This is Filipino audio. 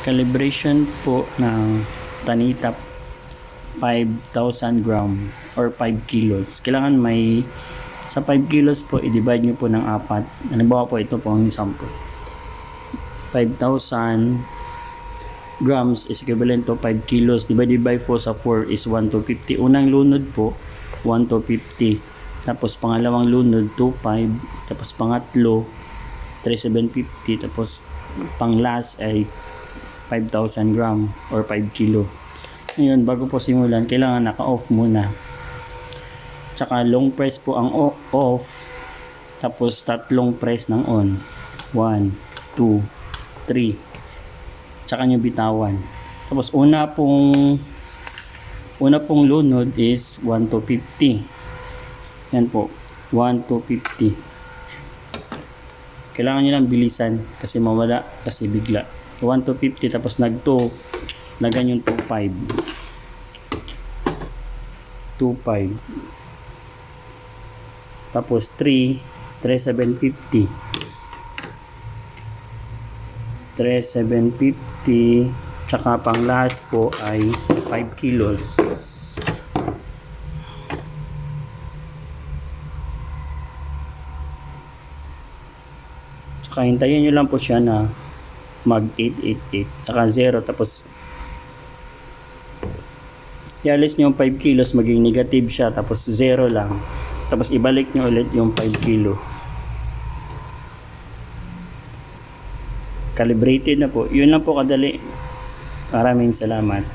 calibration po ng Tanita 5,000 gram or 5 kilos. Kailangan may sa 5 kilos po i-divide nyo po ng 4. Halimbawa po ito po ang example. 5,000 grams is equivalent to 5 kilos divided by 4 sa 4 is 1 to 50. Unang lunod po 1 to 50. Tapos pangalawang lunod 2.5. Tapos pangatlo 3,750. Tapos pang last ay 5,000 gram or 5 kilo. Ngayon, bago po simulan, kailangan naka-off muna. Tsaka long press po ang off. Tapos tatlong press ng on. 1, 2, 3. Tsaka nyo bitawan. Tapos una pong lunod is 1 to 50. Yan po. 1 to 50. Kailangan nyo lang bilisan kasi mawala kasi bigla. 1 to 50 tapos nag-2 lagan yung 2.5 tapos 3,750 tsaka pang last po ay 5 kilos. Tsaka hintayin nyo lang po siya na mag 888 tsaka 0 tapos i-alis nyo yung 5 kilos maging negative siya tapos 0 lang tapos ibalik nyo ulit yung 5 kilo. Calibrated na po. Yun lang po kadali. Maraming salamat.